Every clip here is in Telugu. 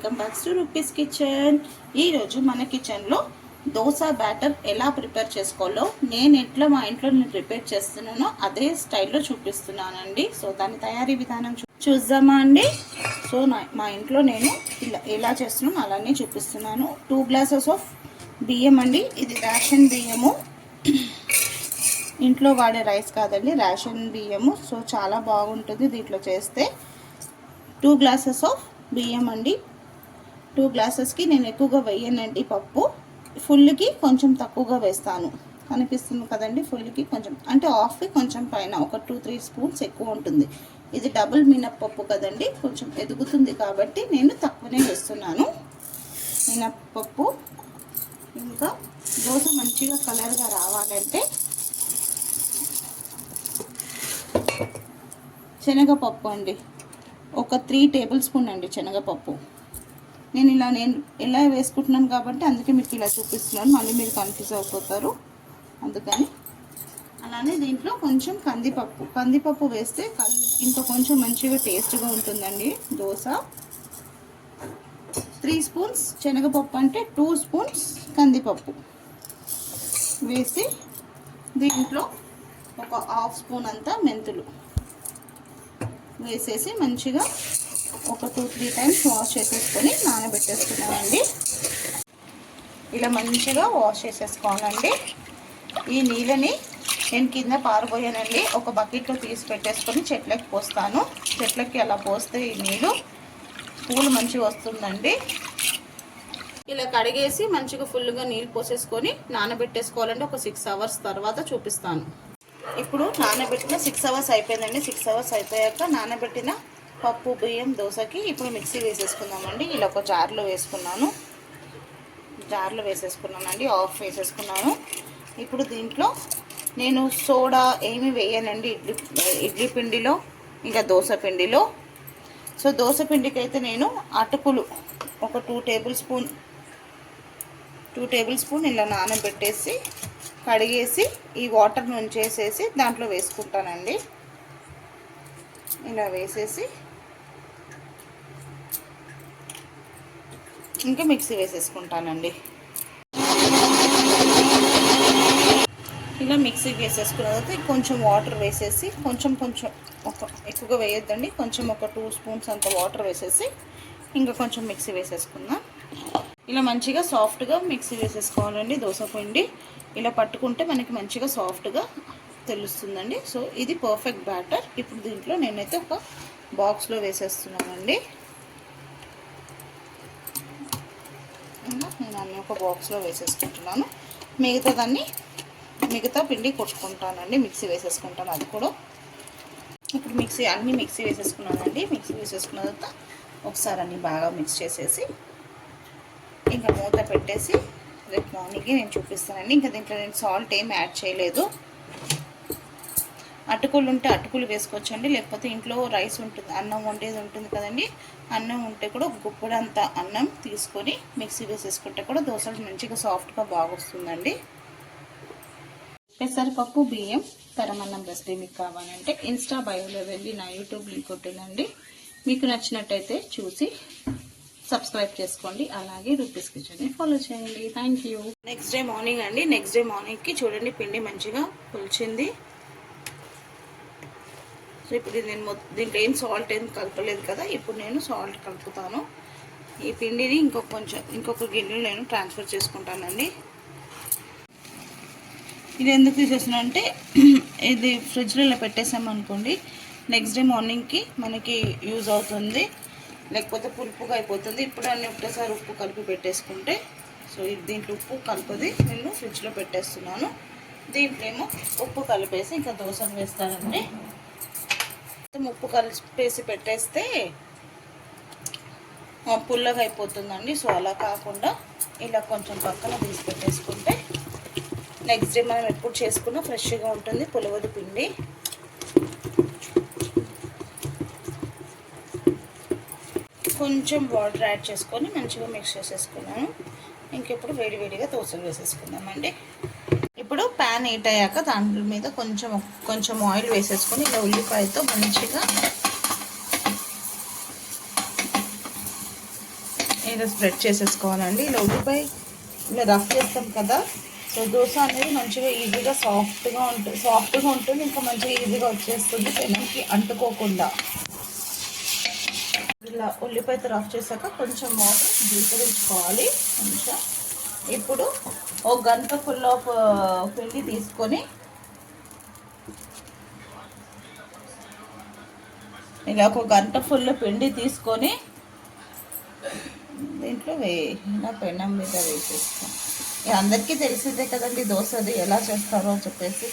Welcome back to rupees kitchen. ఈరోజు మన కిచెన్లో దోశ బ్యాటర్ ఎలా ప్రిపేర్ చేసుకోవాలో మా ఇంట్లో నేను ప్రిపేర్ చేస్తున్నానో అదే స్టైల్లో చూపిస్తున్నానండి. సో దాని తయారీ విధానం చూద్దామా అండి. సో మా ఇంట్లో నేను ఎలా చేస్తున్నాను అలానే చూపిస్తున్నాను. 2 గ్లాసెస్ ఆఫ్ బియ్యం అండి. ఇది రేషన్ బియ్యము, ఇంట్లో వాడే రైస్ కాదండి, రేషన్ బియ్యము. సో చాలా బాగుంటుంది దీంట్లో చేస్తే. 2 గ్లాసెస్ ఆఫ్ బియ్యం అండి. 2 గ్లాసెస్కి నేను ఎక్కువగా వేయనండి పప్పు. ఫుల్కి కొంచెం తక్కువగా వేస్తాను, కనిపిస్తుంది కదండి. ఫుల్కి కొంచెం అంటే హాఫ్కి కొంచెం పైన ఒక 2-3 స్పూన్స్ ఎక్కువ ఉంటుంది. ఇది డబుల్ మినప్పప్పు కదండి, కొంచెం ఎదుగుతుంది కాబట్టి నేను తక్కువనే వేస్తున్నాను మినప్పప్పు. ఇంకా దోశ మంచిగా కలర్గా రావాలంటే శనగపప్పు అండి, ఒక 3 టేబుల్ స్పూన్ అండి శనగపప్పు. నేను ఎలా వేసుకుంటున్నాను కాబట్టి అందుకే మీకు ఇలా చూపిస్తున్నాను, మళ్ళీ మీరు కన్ఫ్యూజ్ అయిపోతారు అందుకని. అలానే దీంట్లో కొంచెం కందిపప్పు వేస్తే ఇంకా కొంచెం మంచిగా టేస్ట్గా ఉంటుందండి దోశ. 3 స్పూన్స్ శనగపప్పు అంటే 2 స్పూన్స్ కందిపప్పు వేసి దీంట్లో ఒక 1/2 స్పూన్ అంతా మెంతులు వేసేసి మంచిగా ఒక 2-3 టైమ్స్ వాష్ చేసేసుకొని నానబెట్టేసుకున్నానండి. ఇలా మంచిగా వాష్ చేసేసుకోవాలండి. ఈ నీళ్ళని నేను కింద పారబోయానండి, ఒక బకెట్లో తీసి పెట్టేసుకొని చెట్లకి పోస్తాను. చెట్లకి అలా పోస్తే ఈ నీళ్ళు పూలు మంచిగా వస్తుందండి. ఇలా కడిగేసి మంచిగా ఫుల్గా నీళ్ళు పోసేసుకొని నానబెట్టేసుకోవాలండి. ఒక 6 అవర్స్ తర్వాత చూపిస్తాను. ఇప్పుడు నానబెట్టిన 6 అవర్స్ అయిపోయిందండి. 6 అవర్స్ అయిపోయాక నానబెట్టిన పప్పు బియ్యం దోశకి ఇప్పుడు మిక్సీ వేసేసుకుందామండి. ఇలా ఒక జార్లో వేసేసుకున్నానండి, ఆఫ్ వేసేసుకున్నాను. ఇప్పుడు దీంట్లో నేను సోడా ఏమి వేయనండి ఇడ్లీ పిండిలో ఇంకా దోశ పిండిలో. సో దోశ పిండికి అయితే నేను అటుకులు ఒక 2 టేబుల్ స్పూన్ ఇలా నానబెట్టేసి కడిగేసి ఈ వాటర్ నుంచేసేసి దాంట్లో వేసుకుంటానండి. ఇలా వేసేసి ఇంకా మిక్సీ వేసేసుకుంటానండి. ఇలా మిక్సీ వేసేసుకున్న తర్వాత కొంచెం వాటర్ వేసేసి కొంచెం ఎక్కువగా వేయొద్దండి, కొంచెం ఒక 2 స్పూన్స్ అంత వాటర్ వేసేసి ఇంకా కొంచెం మిక్సీ వేసేసుకుందాం. ఇలా మంచిగా సాఫ్ట్గా మిక్సీ వేసేసుకోవాలండి దోశ పిండి. ఇలా పట్టుకుంటే మనకి మంచిగా సాఫ్ట్గా తెలుస్తుందండి. సో ఇది పర్ఫెక్ట్ బ్యాటర్. ఇప్పుడు దీంట్లో నేనైతే ఒక బాక్స్లో వేసేస్తున్నానండి. నేను అన్నీ ఒక బాక్స్లో వేసేసుకుంటున్నాను. మిగతా పిండి కొట్టుకుంటానండి, మిక్సీ వేసేసుకుంటాను అది కూడా. ఇప్పుడు అన్నీ మిక్సీ వేసేసుకున్నానండి. మిక్సీ వేసేసుకున్న తర్వాత ఒకసారి అన్నీ బాగా మిక్స్ చేసేసి ఇంకా మూత పెట్టేసి రేపు మార్నింగ్కి నేను చూపిస్తానండి. ఇంకా దీంట్లో నేను సాల్ట్ ఏం యాడ్ చేయలేదు. అటుకులు ఉంటే అటుకులు వేసుకోవచ్చండి, లేకపోతే ఇంట్లో రైస్ ఉంటుంది, అన్నం వండేది ఉంటుంది కదండి, అన్నం ఉంటే కూడా ఒక గుప్పెడంత అన్నం తీసుకొని మిక్సీ వేసేసుకుంటే కూడా దోశలు మంచిగా సాఫ్ట్గా బాగా వస్తుందండి. పెసరపప్పు బియ్యం పరమన్నం రెసిపీ మీకు కావాలంటే ఇన్స్టా బయోలో వెళ్ళి నా యూట్యూబ్ లింక్ ఉంటుందండి. మీకు నచ్చినట్టయితే చూసి సబ్స్క్రైబ్ చేసుకోండి. అలాగే రూపీస్ కిచెన్ని ఫాలో చేయండి. Thank you. Next day morning అండి. నెక్స్ట్ డే మార్నింగ్కి చూడండి పిండి మంచిగా పులిచింది. సో ఇప్పుడు నేను దీంట్లో ఏం సాల్ట్ ఏం కలపలేదు కదా, ఇప్పుడు నేను సాల్ట్ కలుపుతాను. ఈ పిండిని ఇంకొక గిన్నెలో నేను ట్రాన్స్ఫర్ చేసుకుంటానండి. ఇది ఎందుకు తీసేస్తున్నా అంటే ఇది ఫ్రిడ్జ్లో ఇలా పెట్టేసామనుకోండి, నెక్స్ట్ డే మార్నింగ్కి మనకి యూజ్ అవుతుంది, లేకపోతే పులుపుగా అయిపోతుంది. ఇప్పుడు అన్నీ ఒకటేసారి ఉప్పు కలిపి పెట్టేసుకుంటే, సో దీంట్లో ఉప్పు కలిపి నేను ఫ్రిడ్జ్లో పెట్టేస్తున్నాను. దీంట్లో ఏమో ఉప్పు కలిపేసి ఇంకా దోశలు వేస్తానండి. ఉప్పు కలిపేసి పెట్టేస్తే పుల్లగా అయిపోతుందండి. సో అలా కాకుండా ఇలా కొంచెం పక్కన తీసి పెట్టేసుకుంటే నెక్స్ట్ డే మనం ఎప్పుడు చేసుకున్నా ఫ్రెష్గా ఉంటుంది, పులవది పిండి. కొంచెం వాటర్ యాడ్ చేసుకొని మంచిగా మిక్స్ చేసేసుకున్నాను. ఇంకెప్పుడు వేడివేడిగా దోశలు వేసేసుకుందామండి. ఇప్పుడు ప్యాన్ హీట్ అయ్యాక దాంట్లో మీద కొంచెం ఆయిల్ వేసేసుకొని ఇలా ఉల్లిపాయతో మంచిగా ఇలా స్ప్రెడ్ చేసేసుకోవాలండి. ఇలా ఉల్లిపాయ ఇలా రఫ్ చేస్తాం కదా, సో దోశ అనేది మంచిగా ఈజీగా సాఫ్ట్గా ఉంటుంది. ఇంకా మంచిగా ఈజీగా వచ్చేస్తుంది పెనంకి అంటుకోకుండా. ఇలా ఉల్లిపాయతో రఫ్ చేశాక కొంచెం వాటర్ జీలకరించుకోవాలి కొంచెం. ఇప్పుడు ఒక గంట ఫుల్ ఆఫ్ పిండి తీసుకొని ఇలా ఒక గంట ఫుల్ పిండి తీసుకొని దీంట్లో ఇలా పెనం మీద వేసేస్తాం. అందరికీ తెలిసిందే కదండి దోశది ఎలా చేస్తారో అని చెప్పేసి.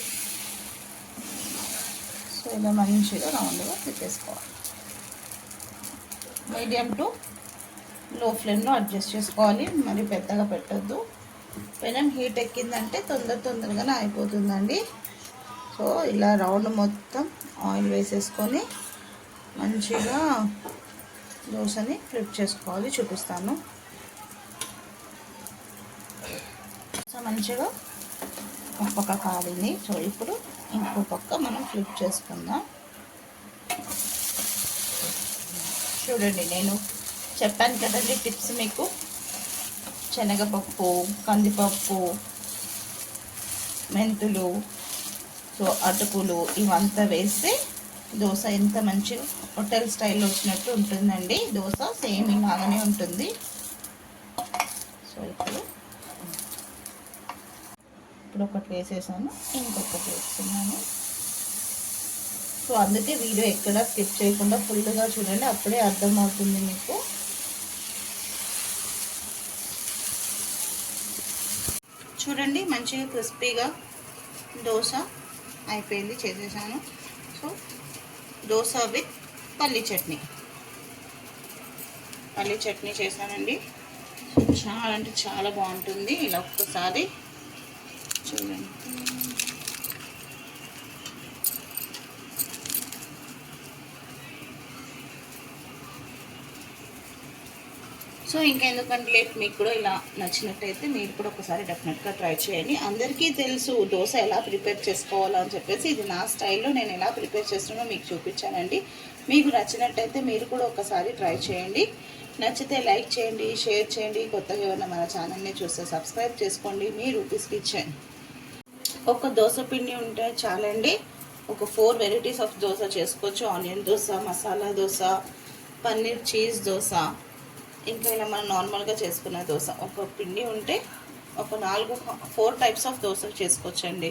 సో ఇలా మంచిగా రౌండ్గా తిప్పేసుకోవాలి. మీడియం టు లో ఫ్లేమ్లో అడ్జస్ట్ చేసుకోవాలి, మరి పెద్దగా పెట్టద్దు. పెనం హీట్ ఎక్కిందంటే తొందరగానే అయిపోతుందండి. సో ఇలా రౌండ్ మొత్తం ఆయిల్ వేసేసుకొని మంచిగా దోశని ఫ్లిప్ చేసుకోవాలి. చూపిస్తాను. సో మంచిగా ఒక పక్క కాలింది. సో ఇప్పుడు ఇంకో పక్క మనం ఫ్లిప్ చేసుకుందాం. చూడండి, నేను చెప్పాను కదండి టిప్స్ మీకు. శనగపప్పు, కందిపప్పు, మెంతులు, సో అటుకులు ఇవంతా వేస్తే దోశ ఎంత మంచిగా హోటల్ స్టైల్లో వచ్చినట్టు ఉంటుందండి. దోశ సేమ్ ఇలాగానే ఉంటుంది. సో ఇప్పుడు ఒకటి వేసేసాను, ఇంకొకటి వేస్తున్నాను. సో అందుకే వీడియో ఎక్కడ స్కిప్ చేయకుండా ఫుల్గా చూడండి, అప్పుడే అర్థమవుతుంది మీకు. చూడండి మంచిగా క్రిస్పీగా దోశ అయిపోయింది, చేసేసాను. సో దోశ విత్ పల్లీ చట్నీ చేశానండి. చాలా అంటే చాలా బాగుంటుంది. ఇలా ఒక్కసారి చూడండి. సో ఇంకెందుకంటే లేట్, మీకు కూడా ఇలా నచ్చినట్టయితే మీరు కూడా ఒకసారి డెఫినెట్గా ట్రై చేయండి. అందరికీ తెలుసు దోశ ఎలా ప్రిపేర్ చేసుకోవాలో అని చెప్పేసి. ఇది నా స్టైల్లో నేను ఎలా ప్రిపేర్ చేస్తున్నానో మీకు చూపించానండి. మీకు నచ్చినట్టయితే మీరు కూడా ఒకసారి ట్రై చేయండి. నచ్చితే లైక్ చేయండి, షేర్ చేయండి. కొత్తగా ఏమైనా మన ఛానల్ని చూస్తే సబ్స్క్రైబ్ చేసుకోండి. మీ రూపీస్ కిచెన్. ఒక దోశ పిండి ఉంటే చాలండి, ఒక 4 వెరైటీస్ ఆఫ్ దోశ చేసుకోవచ్చు. ఆనియన్ దోశ, మసాలా దోశ, పన్నీర్ చీజ్ దోశ, ఇంకా ఇలా మనం నార్మల్గా చేసుకున్న దోశ. ఒక పిండి ఉంటే ఒక 4 టైప్స్ ఆఫ్ దోశ చేసుకోవచ్చండి.